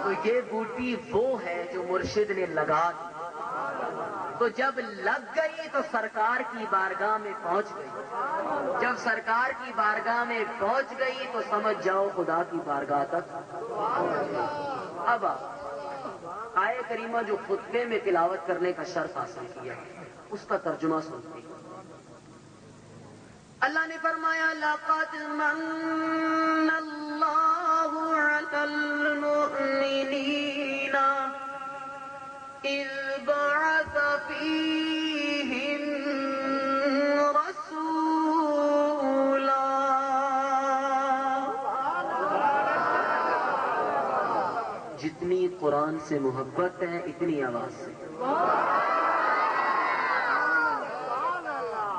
تو یہ بوٹی وہ ہے جو مرشد نے لگا دی، تو جب لگ گئی تو سرکار کی بارگاہ میں پہنچ گئی، جب سرکار کی بارگاہ میں پہنچ گئی تو سمجھ جاؤ خدا کی بارگاہ تک۔ اب آئے کریمہ جو خطبے میں تلاوت کرنے کا شرف حاصل کیا اس کا ترجمہ سنتے ہیں۔ اللہ نے فرمایا لَقَدْ مَنَّ اللَّهُ عَلَى الْمُؤْمِنِينَ إِذْ بَعَثَ فِيهِمْ رَسُولًا۔ جتنی قرآن سے محبت ہے اتنی آواز سے،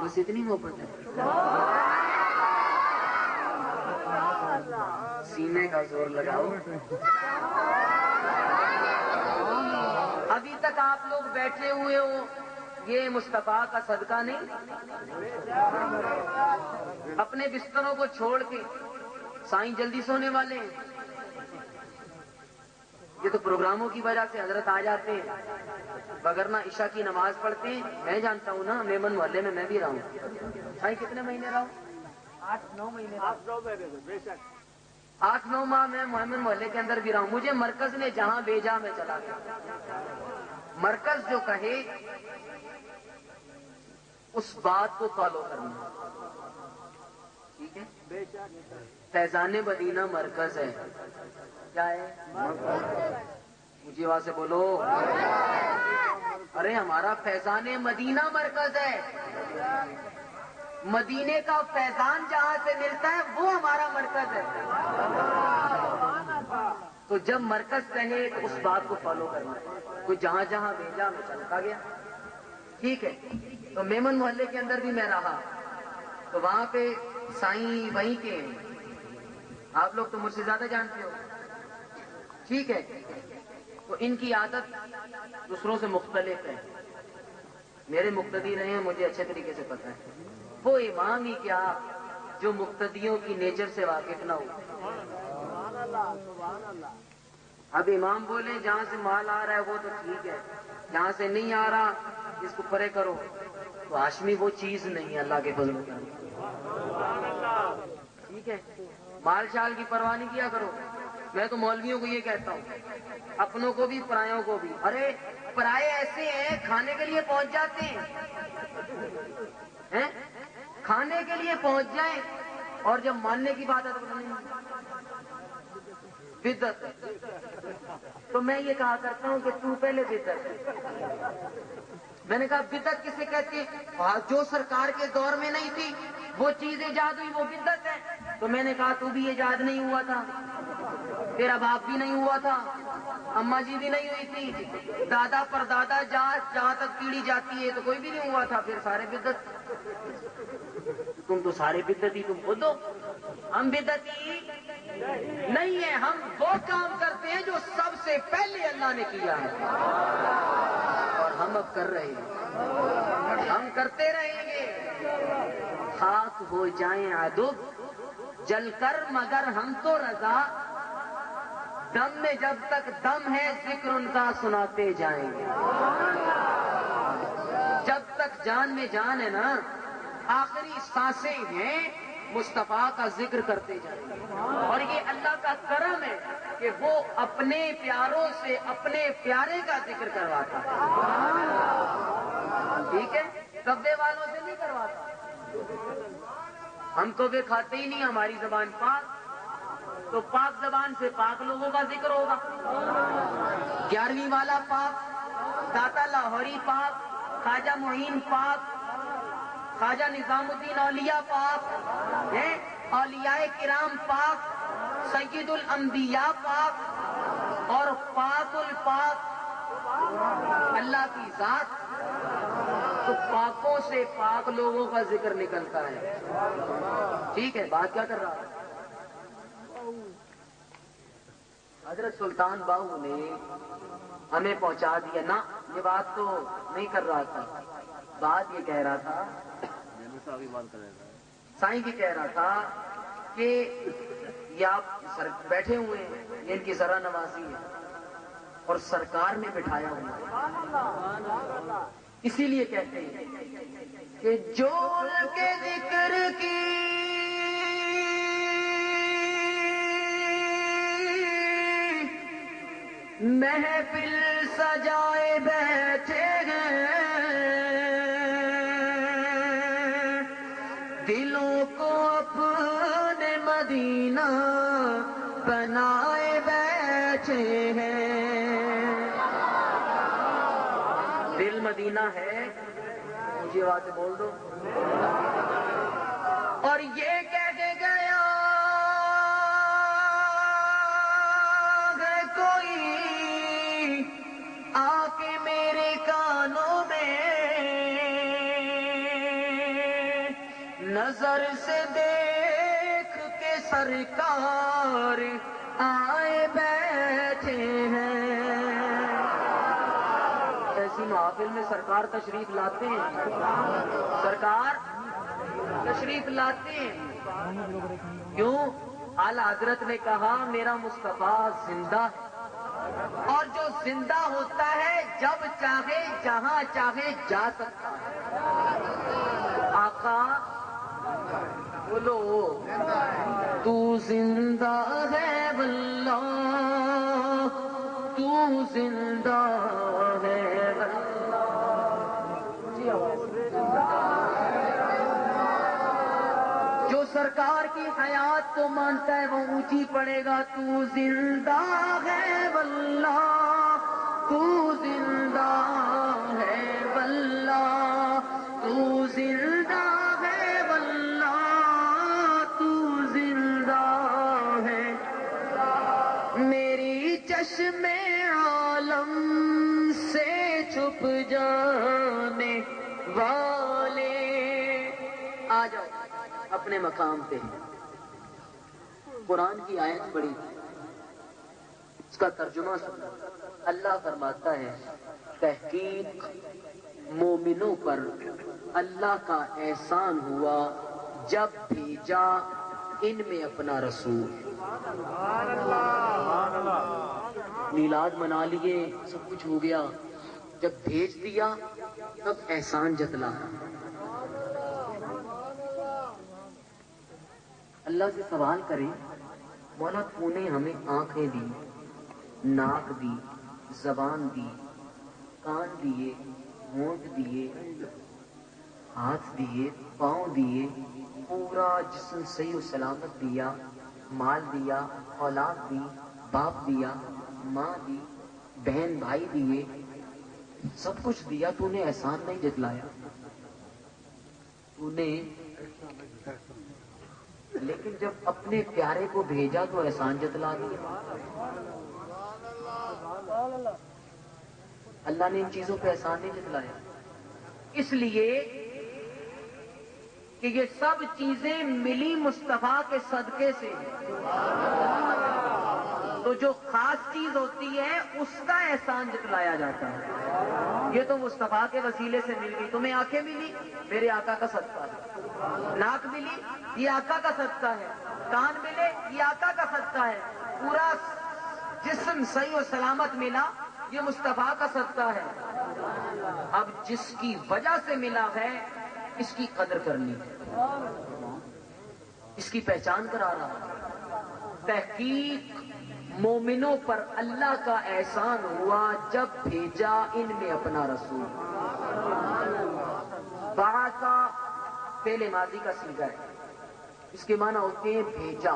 بس اتنی محبت ہے، سینے کا زور لگاؤ۔ ابھی تک آپ لوگ بیٹھے ہوئے ہو، یہ مصطفیٰ کا صدقہ نہیں؟ اپنے بستروں کو چھوڑ کے سائیں جلدی سونے والے ہیں، یہ تو پروگراموں کی وجہ سے حضرت آ جاتے ہیں، وگرنہ عشاء کی نماز پڑھتے ہیں۔ میں جانتا ہوں نا، میمن محلے میں میں بھی رہا ہوں۔ سائیں کتنے مہینے رہا ہوں؟ 8-9 مہینے، 8-9 ماہ میں میمن محلے کے اندر بھی رہا ہوں۔ مجھے مرکز نے جہاں بھیجا میں چلا گیا۔ مرکز جو کہے اس بات کو فالو کرنا، ٹھیک ہے؟ فیضان مدینہ مرکز ہے، کیا ہے؟ مجھے وہاں سے بولو، ارے ہمارا فیضان مدینہ مرکز ہے، مدینے کا فیضان جہاں سے ملتا ہے وہ ہمارا مرکز ہے۔ تو جب مرکز کہے تو اس بات کو فالو کرنا، کوئی جہاں جہاں بھیجا میں چلتا گیا، ٹھیک ہے؟ تو میمن محلے کے اندر بھی میں رہا، تو وہاں پہ سائیں وہیں کے ہیں، آپ لوگ تو مجھ سے زیادہ جانتے ہو، ٹھیک ہے؟ تو ان کی عادت دوسروں سے مختلف ہے، میرے مقتدی رہے ہیں، مجھے اچھے طریقے سے پتہ ہے۔ وہ امام ہی کیا جو مقتدیوں کی نیچر سے واقف نہ ہو۔ اب امام بولے جہاں سے مال آ رہا ہے وہ تو ٹھیک ہے، جہاں سے نہیں آ رہا اس کو پرے کرو، تو ہاشمی وہ چیز نہیں ہے اللہ کے فضل کا، ٹھیک ہے؟ مال شال کی پرواہ نہیں کیا کرو۔ میں تو مولویوں کو یہ کہتا ہوں، اپنوں کو بھی پرایوں کو بھی، ارے پرائے ایسے ہیں کھانے کے لیے پہنچ جاتے ہیں، کھانے کے لیے پہنچ جائیں اور جب ماننے کی بات ہے تو نہیں بدعت۔ تو میں یہ کہا کرتا ہوں کہ تو پہلے بدعت ہے۔ میں نے کہا بدعت کسے کہتے ہیں؟ جو سرکار کے دور میں نہیں تھی وہ چیز ایجاد ہوئی وہ بدعت ہے۔ تو میں نے کہا تو بھی ایجاد نہیں ہوا تھا، تیرا باپ بھی نہیں ہوا تھا، اماں جی بھی نہیں ہوئی تھی، دادا پر دادا جہاں تک پیڑھی جاتی ہے تو کوئی بھی نہیں ہوا تھا، پھر سارے بدعت۔ تم تو سارے بدعتی تم خود ہو، ہم بدعتی نہیں ہیں، ہم وہ کام کرتے ہیں جو سب سے پہلے اللہ نے کیا ہے اور ہم اب کر رہے ہیں، ہم کرتے رہیں گے۔ خاک ہو جائیں عدو جل کر مگر ہم تو رضا، دم میں جب تک دم ہے ذکر ان کا سناتے جائیں گے۔ جب تک جان میں جان ہے نا، آخری سانسیں ہیں، مصطفیٰ کا ذکر کرتے جائیں گے۔ اور یہ اللہ کا کرم ہے کہ وہ اپنے پیاروں سے اپنے پیارے کا ذکر کرواتا ہے، ٹھیک ہے؟ کبے والوں سے نہیں کرواتا۔ ہم تو وہ کھاتے ہی نہیں، ہماری زبان پاک، تو پاک زبان سے پاک لوگوں کا ذکر ہوگا۔ 11ویں والا پاک، داتا لاہوری پاک، خواجہ معین پاک، خواجہ نظام الدین اولیاء پاک، اولیاء کرام پاک، سید الانبیاء پاک اور پاک الپاک اللہ کی ذات، تو پاکوں سے پاک لوگوں کا ذکر نکلتا ہے، ٹھیک ہے؟ بات کیا کر رہا ہے؟ حضرت سلطان باہو نے ہمیں پہنچا دیا نا، یہ بات تو نہیں کر رہا تھا، بات یہ کہہ رہا تھا، سائیں بھی کہہ رہا تھا کہ یہ آپ بیٹھے ہوئے ہیں، یہ ان کی ذرا نوازی ہے، اور سرکار نے بٹھایا ہوا. اسی لیے کہتے ہیں کہ جو ان کے ذکر کی محفل سجائے بیٹھے ہیں، دلوں کو اپنے مدینہ بنائے بیٹھے ہیں. دل مدینہ ہے، مجھے آواز سے بول دو. اور یہ کہہ کے گیا ہے کوئی آ کے میرے کانوں میں، نظر سے دیکھ کے سرکار آئے بیٹھے ہیں. ایسی محافل میں سرکار تشریف لاتے ہیں، سرکار تشریف لاتے ہیں. کیوں؟ اعلی حضرت نے کہا میرا مصطفیٰ زندہ ہے، اور جو زندہ ہوتا ہے جب چاہے جہاں چاہے جا سکتا ہے. آقا بولو تو زندہ ہے واللہ، تو زندہ ہے جو سرکار کی حیات کو مانتا ہے وہ اونچی پڑے گا. تو زندہ ہے واللہ، تو زندہ ہے واللہ، تو زندہ ہے واللہ، تو زندہ ہے. میری چشم عالم سے چھپ جانے والے آ جاؤ اپنے مقام پہ. قرآن کی آیت پڑھی، اس کا ترجمہ سنا. اللہ فرماتا ہے تحقیق مومنوں پر اللہ کا احسان ہوا جب بھیجا ان میں اپنا رسول. میلاد منا لیے، سب کچھ ہو گیا، جب بھیج دیا تب احسان جتلا. اللہ سے سوال کریں مولا تو نے ہمیں آنکھیں دی، ناک دی، زبان دی، کان دیے، ہونٹ دیے، ہاتھ دیے، پاؤں دیے، پورا جسم صحیح و سلامت دیا، مال دیا، اولاد دی، باپ دیا، ماں دی، بہن بھائی دیے، سب کچھ دیا. تو نے احسان نہیں جتلایا. تو نے لیکن جب اپنے پیارے کو بھیجا تو احسان جتلا دیا. اللہ نے ان چیزوں پہ احسان نہیں جتلایا. اس لیے کہ یہ سب چیزیں ملی مصطفیٰ کے صدقے سے. تو جو خاص چیز ہوتی ہے اس کا احسان جتلایا جاتا ہے. یہ تو مصطفیٰ کے وسیلے سے مل گئی. تمہیں آنکھیں ملی، میرے آقا کا صدقہ ہے. ناک ملی، یہ آقا کا صدقہ ہے. کان ملے، یہ آقا کا صدقہ ہے. پورا جسم صحیح و سلامت ملا، یہ مصطفیٰ کا صدقہ ہے. اب جس کی وجہ سے ملا ہے اس کی قدر کرنی ہے، اس کی پہچان کرا رہا. تحقیق مومنوں پر اللہ کا احسان ہوا جب بھیجا ان میں اپنا رسول. بعثا پہلے ماضی کا صیغہ ہے، اس کے معنی ہوتے ہیں بھیجا.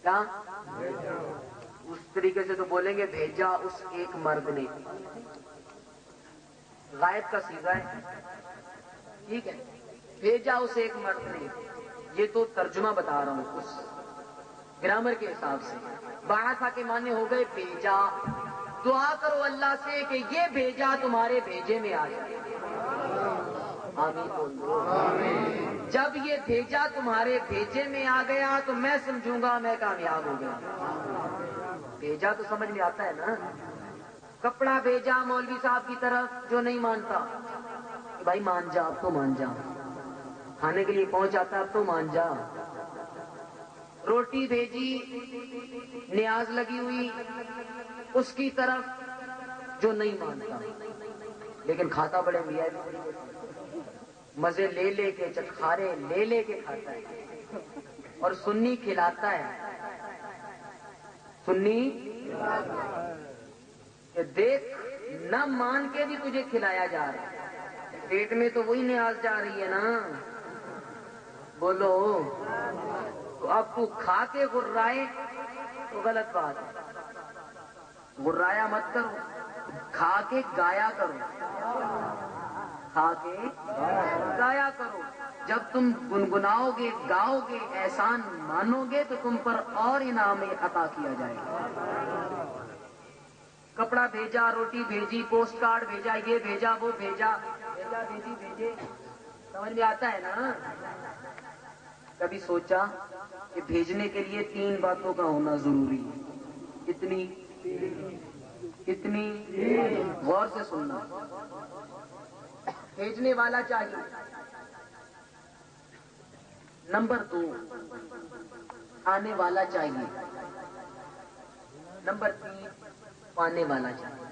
کیا اس طریقے سے تو بولیں گے بھیجا اس ایک مرد نے. غائب کا صیغہ ہے، ٹھیک ہے، بھیجا اس ایک مرد نے. یہ تو ترجمہ بتا رہا ہوں اس گرامر کے حساب سے. بعثا کے معنی ہو گئے بھیجا. دعا کرو اللہ سے کہ یہ بھیجا تمہارے بھیجے میں آ جائے. آمین. جب یہ بھیجا تمہارے بھیجے میں آ گیا تو میں سمجھوں گا میں کامیاب ہو گیا. بھیجا تو سمجھ میں آتا ہے نا. کپڑا بھیجا مولوی صاحب کی طرف جو نہیں مانتا کہ بھائی مان جا، اب تو مان جا. کھانے کے لیے پہنچ آتا اب تو مان جا. روٹی بھیجی، نیاز پیاز لگی ہوئی اس کی طرف جو نہیں مانتا لیکن کھاتا بڑے میاں مزے لے لے کے چٹخارے لے لے کے کھاتا ہے، اور سنی کھلاتا ہے، سنی کہ دیکھ نہ مان کے بھی تجھے کھلایا جا رہا ہے، پیٹ میں تو وہی نیاز جا رہی ہے نا، بولو۔ تو اب تو کھا کے غرائے تو غلط بات ہے، غرایا مت کرو، کھا کے گایا کرو، کھا کے گایا کرو۔ جب تم گنگناؤ گے گاؤ گے احسان مانو گے تو تم پر اور انعام عطا کیا جائے گا۔ کپڑا بھیجا، روٹی بھیجی، پوسٹ کارڈ بھیجا، یہ بھیجا وہ بھیجا، بھیجا بھیجی بھیجے، سمجھ میں آتا ہے نا؟ کبھی سوچا کہ بھیجنے کے لیے 3 باتوں کا ہونا ضروری ہے؟ کتنی غور سے سننا۔ بھیجنے والا چاہیے، نمبر 2 آنے والا چاہیے، نمبر 3 پانے والا چاہیے۔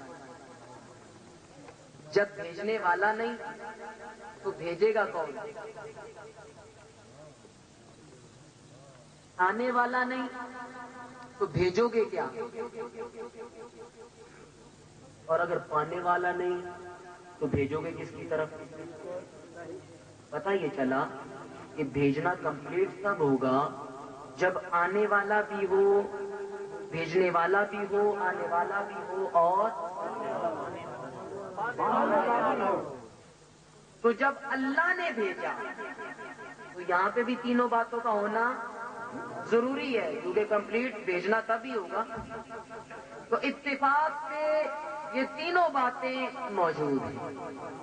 جب بھیجنے والا نہیں تو بھیجے گا کون؟ آنے والا نہیں تو بھیجو گے کیا؟ اور اگر پانے والا نہیں تو بھیجو گے کس کی طرف؟ پتہ یہ چلا کہ بھیجنا کمپلیٹ تب ہوگا جب آنے والا بھی ہو، بھیجنے والا بھی ہو، آنے والا بھی ہو اور تو جب اللہ نے بھیجا تو یہاں پہ بھی تینوں باتوں کا ہونا ضروری ہے، کیونکہ کمپلیٹ بھیجنا تب ہی ہوگا۔ تو اتفاق سے یہ تینوں باتیں موجود ہیں۔